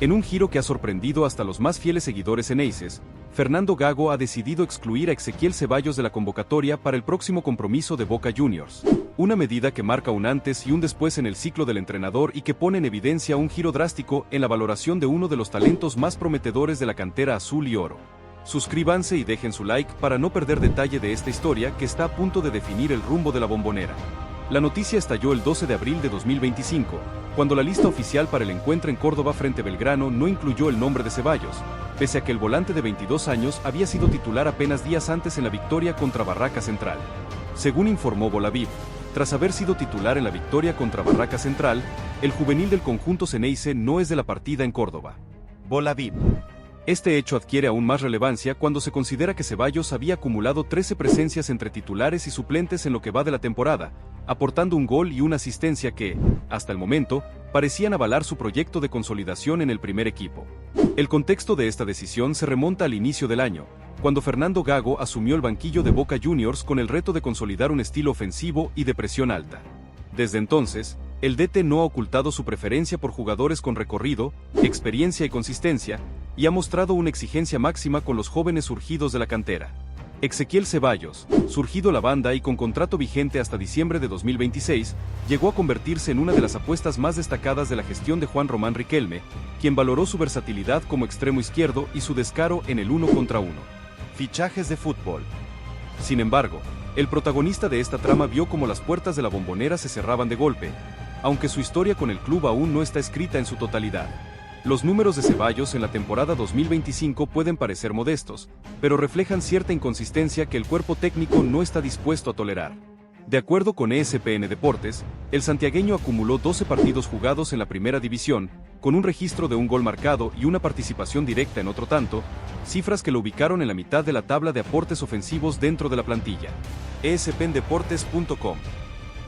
En un giro que ha sorprendido hasta los más fieles seguidores eneises, Fernando Gago ha decidido excluir a Ezequiel Ceballos de la convocatoria para el próximo compromiso de Boca Juniors. Una medida que marca un antes y un después en el ciclo del entrenador y que pone en evidencia un giro drástico en la valoración de uno de los talentos más prometedores de la cantera azul y oro. Suscríbanse y dejen su like para no perder detalle de esta historia que está a punto de definir el rumbo de la Bombonera. La noticia estalló el 12 de abril de 2025, cuando la lista oficial para el encuentro en Córdoba frente a Belgrano no incluyó el nombre de Ceballos, pese a que el volante de 22 años había sido titular apenas días antes en la victoria contra Barracas Central. Según informó Bolavip, tras haber sido titular en la victoria contra Barracas Central, el juvenil del conjunto Xeneize no es de la partida en Córdoba. Bolavip. Este hecho adquiere aún más relevancia cuando se considera que Ceballos había acumulado 13 presencias entre titulares y suplentes en lo que va de la temporada, aportando un gol y una asistencia que, hasta el momento, parecían avalar su proyecto de consolidación en el primer equipo. El contexto de esta decisión se remonta al inicio del año, cuando Fernando Gago asumió el banquillo de Boca Juniors con el reto de consolidar un estilo ofensivo y de presión alta. Desde entonces, el DT no ha ocultado su preferencia por jugadores con recorrido, experiencia y consistencia, y ha mostrado una exigencia máxima con los jóvenes surgidos de la cantera. Ezequiel Ceballos, surgido la banda y con contrato vigente hasta diciembre de 2026, llegó a convertirse en una de las apuestas más destacadas de la gestión de Juan Román Riquelme, quien valoró su versatilidad como extremo izquierdo y su descaro en el 1 contra 1. Fichajes de fútbol. Sin embargo, el protagonista de esta trama vio cómo las puertas de la Bombonera se cerraban de golpe, aunque su historia con el club aún no está escrita en su totalidad. Los números de Ceballos en la temporada 2025 pueden parecer modestos, pero reflejan cierta inconsistencia que el cuerpo técnico no está dispuesto a tolerar. De acuerdo con ESPN Deportes, el santiagueño acumuló 12 partidos jugados en la primera división, con un registro de un gol marcado y una participación directa en otro tanto, cifras que lo ubicaron en la mitad de la tabla de aportes ofensivos dentro de la plantilla. ESPNdeportes.com.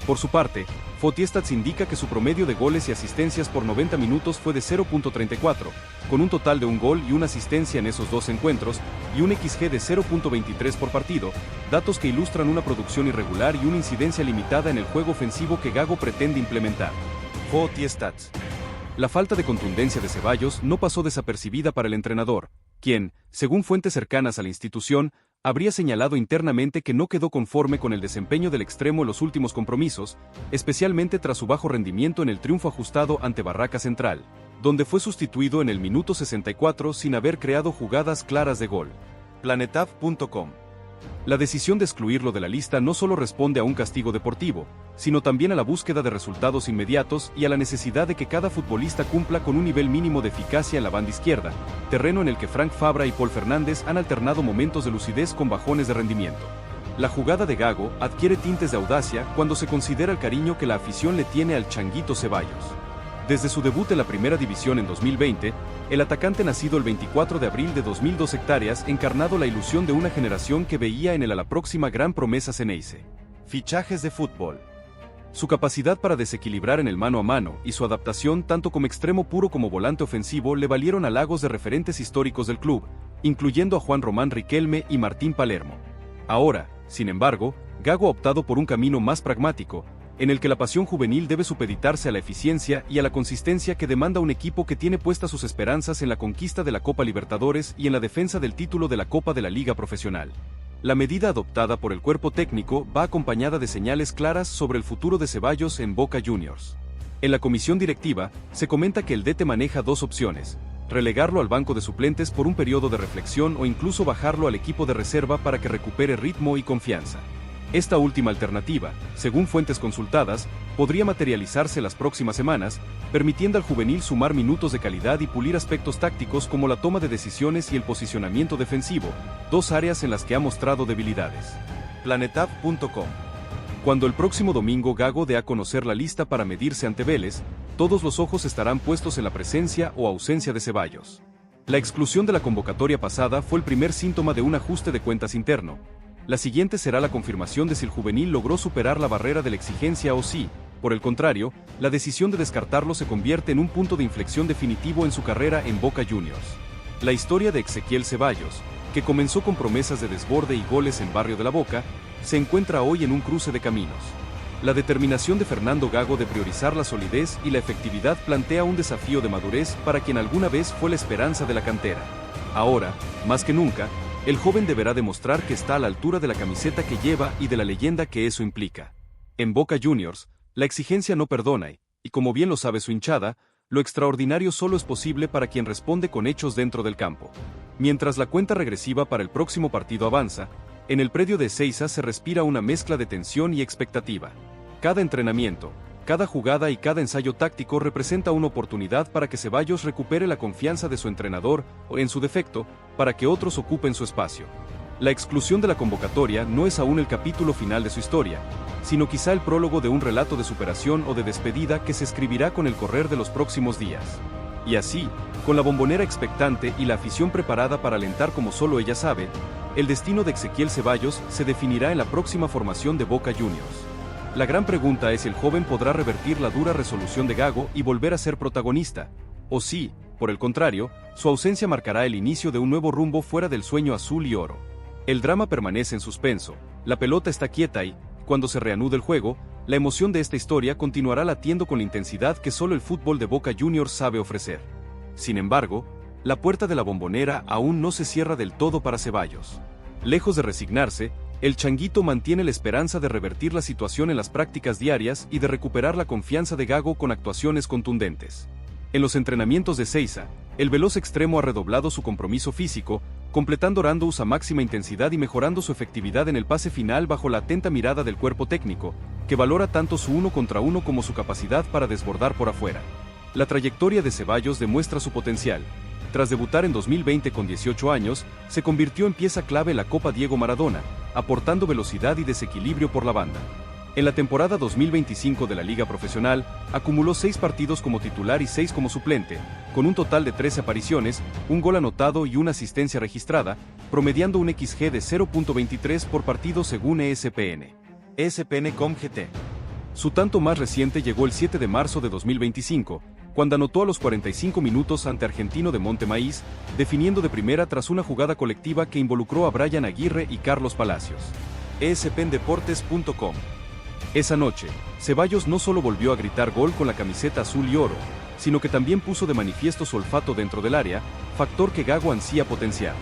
Por su parte, Fotiestats indica que su promedio de goles y asistencias por 90 minutos fue de 0.34, con un total de un gol y una asistencia en esos dos encuentros, y un XG de 0.23 por partido, datos que ilustran una producción irregular y una incidencia limitada en el juego ofensivo que Gago pretende implementar. Fotiestats. La falta de contundencia de Ceballos no pasó desapercibida para el entrenador, quien, según fuentes cercanas a la institución, habría señalado internamente que no quedó conforme con el desempeño del extremo en los últimos compromisos, especialmente tras su bajo rendimiento en el triunfo ajustado ante Barracas Central, donde fue sustituido en el minuto 64 sin haber creado jugadas claras de gol. Planetav.com. La decisión de excluirlo de la lista no solo responde a un castigo deportivo, sino también a la búsqueda de resultados inmediatos y a la necesidad de que cada futbolista cumpla con un nivel mínimo de eficacia en la banda izquierda, terreno en el que Frank Fabra y Paul Fernández han alternado momentos de lucidez con bajones de rendimiento. La jugada de Gago adquiere tintes de audacia cuando se considera el cariño que la afición le tiene al Changuito Ceballos. Desde su debut en la primera división en 2020, el atacante nacido el 24 de abril de 2002 hectáreas encarnado la ilusión de una generación que veía en él a la próxima gran promesa Xeneize. Fichajes de fútbol. Su capacidad para desequilibrar en el mano a mano y su adaptación tanto como extremo puro como volante ofensivo le valieron halagos de referentes históricos del club, incluyendo a Juan Román Riquelme y Martín Palermo. Ahora, sin embargo, Gago ha optado por un camino más pragmático, en el que la pasión juvenil debe supeditarse a la eficiencia y a la consistencia que demanda un equipo que tiene puestas sus esperanzas en la conquista de la Copa Libertadores y en la defensa del título de la Copa de la Liga Profesional. La medida adoptada por el cuerpo técnico va acompañada de señales claras sobre el futuro de Ceballos en Boca Juniors. En la comisión directiva, se comenta que el DT maneja dos opciones: relegarlo al banco de suplentes por un periodo de reflexión o incluso bajarlo al equipo de reserva para que recupere ritmo y confianza. Esta última alternativa, según fuentes consultadas, podría materializarse las próximas semanas, permitiendo al juvenil sumar minutos de calidad y pulir aspectos tácticos como la toma de decisiones y el posicionamiento defensivo, dos áreas en las que ha mostrado debilidades. Planetav.com. Cuando el próximo domingo Gago dé a conocer la lista para medirse ante Vélez, todos los ojos estarán puestos en la presencia o ausencia de Ceballos. La exclusión de la convocatoria pasada fue el primer síntoma de un ajuste de cuentas interno. La siguiente será la confirmación de si el juvenil logró superar la barrera de la exigencia o si, por el contrario, la decisión de descartarlo se convierte en un punto de inflexión definitivo en su carrera en Boca Juniors. La historia de Ezequiel Ceballos, que comenzó con promesas de desborde y goles en Barrio de la Boca, se encuentra hoy en un cruce de caminos. La determinación de Fernando Gago de priorizar la solidez y la efectividad plantea un desafío de madurez para quien alguna vez fue la esperanza de la cantera. Ahora, más que nunca, el joven deberá demostrar que está a la altura de la camiseta que lleva y de la leyenda que eso implica. En Boca Juniors, la exigencia no perdona y como bien lo sabe su hinchada, lo extraordinario solo es posible para quien responde con hechos dentro del campo. Mientras la cuenta regresiva para el próximo partido avanza, en el predio de Ezeiza se respira una mezcla de tensión y expectativa. Cada entrenamiento, cada jugada y cada ensayo táctico representa una oportunidad para que Ceballos recupere la confianza de su entrenador o, en su defecto, para que otros ocupen su espacio. La exclusión de la convocatoria no es aún el capítulo final de su historia, sino quizá el prólogo de un relato de superación o de despedida que se escribirá con el correr de los próximos días. Y así, con la Bombonera expectante y la afición preparada para alentar como solo ella sabe, el destino de Ezequiel Ceballos se definirá en la próxima formación de Boca Juniors. La gran pregunta es si el joven podrá revertir la dura resolución de Gago y volver a ser protagonista, o si, por el contrario, su ausencia marcará el inicio de un nuevo rumbo fuera del sueño azul y oro. El drama permanece en suspenso, la pelota está quieta y, cuando se reanude el juego, la emoción de esta historia continuará latiendo con la intensidad que solo el fútbol de Boca Juniors sabe ofrecer. Sin embargo, la puerta de la Bombonera aún no se cierra del todo para Ceballos. Lejos de resignarse, el changuito mantiene la esperanza de revertir la situación en las prácticas diarias y de recuperar la confianza de Gago con actuaciones contundentes. En los entrenamientos de Ezeiza, el veloz extremo ha redoblado su compromiso físico, completando rounds a máxima intensidad y mejorando su efectividad en el pase final bajo la atenta mirada del cuerpo técnico, que valora tanto su 1 contra 1 como su capacidad para desbordar por afuera. La trayectoria de Ceballos demuestra su potencial. Tras debutar en 2020 con 18 años, se convirtió en pieza clave en la Copa Diego Maradona, aportando velocidad y desequilibrio por la banda. En la temporada 2025 de la Liga Profesional, acumuló 6 partidos como titular y 6 como suplente, con un total de 13 apariciones, un gol anotado y una asistencia registrada, promediando un XG de 0.23 por partido según ESPN.com GT. Su tanto más reciente llegó el 7 de marzo de 2025, cuando anotó a los 45 minutos ante Argentino de Montemaíz, definiendo de primera tras una jugada colectiva que involucró a Brian Aguirre y Carlos Palacios. ESPNdeportes.com. Esa noche, Ceballos no solo volvió a gritar gol con la camiseta azul y oro, sino que también puso de manifiesto su olfato dentro del área, factor que Gago ansía potenciar.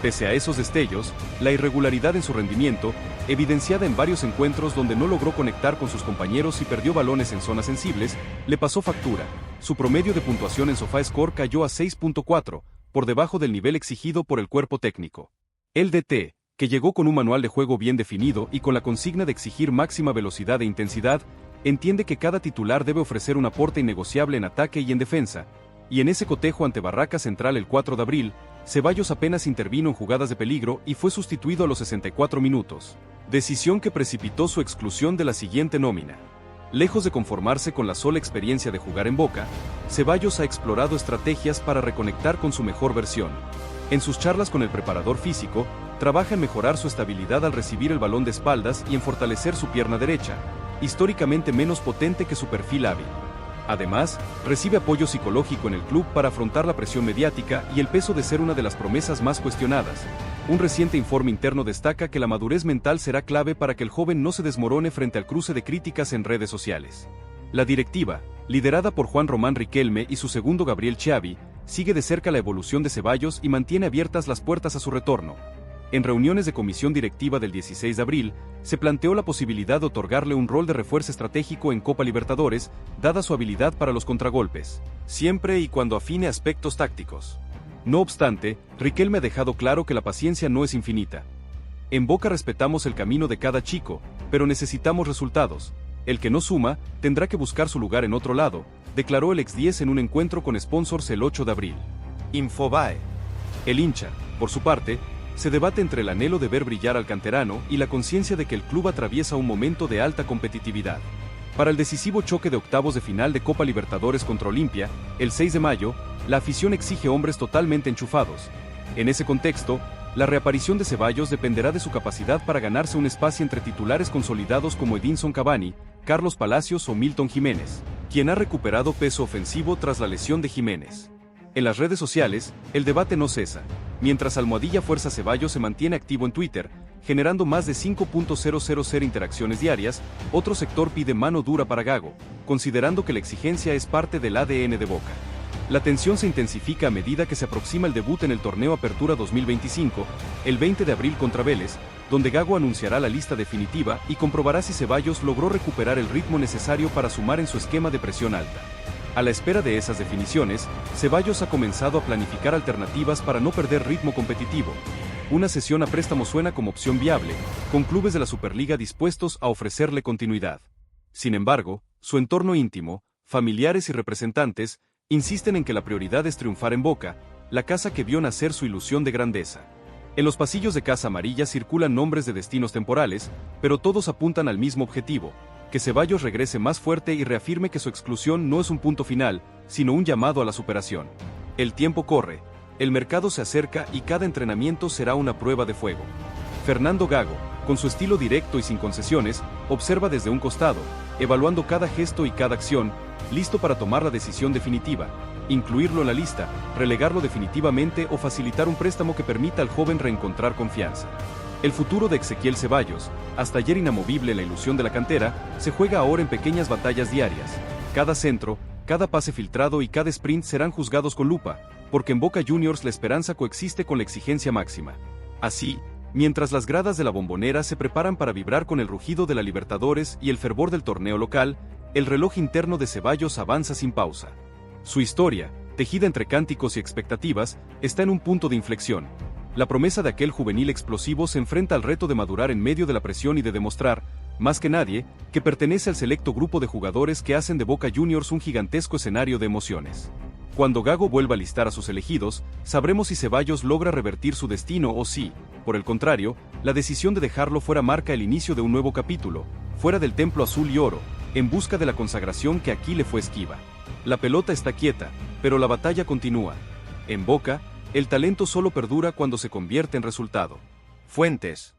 Pese a esos destellos, la irregularidad en su rendimiento, evidenciada en varios encuentros donde no logró conectar con sus compañeros y perdió balones en zonas sensibles, le pasó factura. Su promedio de puntuación en SofaScore cayó a 6.4, por debajo del nivel exigido por el cuerpo técnico. El DT, que llegó con un manual de juego bien definido y con la consigna de exigir máxima velocidad e intensidad, entiende que cada titular debe ofrecer un aporte innegociable en ataque y en defensa, y en ese cotejo ante Barraca Central el 4 de abril, Ceballos apenas intervino en jugadas de peligro y fue sustituido a los 64 minutos, decisión que precipitó su exclusión de la siguiente nómina. Lejos de conformarse con la sola experiencia de jugar en Boca, Ceballos ha explorado estrategias para reconectar con su mejor versión. En sus charlas con el preparador físico, trabaja en mejorar su estabilidad al recibir el balón de espaldas y en fortalecer su pierna derecha, históricamente menos potente que su perfil hábil. Además, recibe apoyo psicológico en el club para afrontar la presión mediática y el peso de ser una de las promesas más cuestionadas. Un reciente informe interno destaca que la madurez mental será clave para que el joven no se desmorone frente al cruce de críticas en redes sociales. La directiva, liderada por Juan Román Riquelme y su segundo Gabriel Chiavi, sigue de cerca la evolución de Ceballos y mantiene abiertas las puertas a su retorno. En reuniones de comisión directiva del 16 de abril, se planteó la posibilidad de otorgarle un rol de refuerzo estratégico en Copa Libertadores, dada su habilidad para los contragolpes, siempre y cuando afine aspectos tácticos. No obstante, Riquelme ha dejado claro que la paciencia no es infinita. En Boca respetamos el camino de cada chico, pero necesitamos resultados. El que no suma, tendrá que buscar su lugar en otro lado, declaró el ex-10 en un encuentro con sponsors el 8 de abril. Infobae. El hincha, por su parte, se debate entre el anhelo de ver brillar al canterano y la conciencia de que el club atraviesa un momento de alta competitividad. Para el decisivo choque de octavos de final de Copa Libertadores contra Olimpia, el 6 de mayo, la afición exige hombres totalmente enchufados. En ese contexto, la reaparición de Ceballos dependerá de su capacidad para ganarse un espacio entre titulares consolidados como Edinson Cavani, Carlos Palacios o Milton Jiménez, quien ha recuperado peso ofensivo tras la lesión de Jiménez. En las redes sociales, el debate no cesa. Mientras Almohadilla Fuerza Ceballos se mantiene activo en Twitter, generando más de 5.000 interacciones diarias. Otro sector pide mano dura para Gago, considerando que la exigencia es parte del ADN de Boca. La tensión se intensifica a medida que se aproxima el debut en el torneo Apertura 2025, el 20 de abril contra Vélez, donde Gago anunciará la lista definitiva y comprobará si Ceballos logró recuperar el ritmo necesario para sumar en su esquema de presión alta. A la espera de esas definiciones, Ceballos ha comenzado a planificar alternativas para no perder ritmo competitivo. Una cesión a préstamo suena como opción viable, con clubes de la Superliga dispuestos a ofrecerle continuidad. Sin embargo, su entorno íntimo, familiares y representantes, insisten en que la prioridad es triunfar en Boca, la casa que vio nacer su ilusión de grandeza. En los pasillos de Casa Amarilla circulan nombres de destinos temporales, pero todos apuntan al mismo objetivo: que Ceballos regrese más fuerte y reafirme que su exclusión no es un punto final, sino un llamado a la superación. El tiempo corre, el mercado se acerca y cada entrenamiento será una prueba de fuego. Fernando Gago, con su estilo directo y sin concesiones, observa desde un costado, evaluando cada gesto y cada acción, listo para tomar la decisión definitiva: incluirlo en la lista, relegarlo definitivamente o facilitar un préstamo que permita al joven reencontrar confianza. El futuro de Ezequiel Ceballos, hasta ayer inamovible en la ilusión de la cantera, se juega ahora en pequeñas batallas diarias. Cada centro, cada pase filtrado y cada sprint serán juzgados con lupa, porque en Boca Juniors la esperanza coexiste con la exigencia máxima. Así, mientras las gradas de la Bombonera se preparan para vibrar con el rugido de la Libertadores y el fervor del torneo local, el reloj interno de Ceballos avanza sin pausa. Su historia, tejida entre cánticos y expectativas, está en un punto de inflexión. La promesa de aquel juvenil explosivo se enfrenta al reto de madurar en medio de la presión y de demostrar, más que nadie, que pertenece al selecto grupo de jugadores que hacen de Boca Juniors un gigantesco escenario de emociones. Cuando Gago vuelva a listar a sus elegidos, sabremos si Ceballos logra revertir su destino o si, por el contrario, la decisión de dejarlo fuera marca el inicio de un nuevo capítulo, fuera del templo azul y oro, en busca de la consagración que aquí le fue esquiva. La pelota está quieta, pero la batalla continúa. En Boca, el talento solo perdura cuando se convierte en resultado. Fuentes.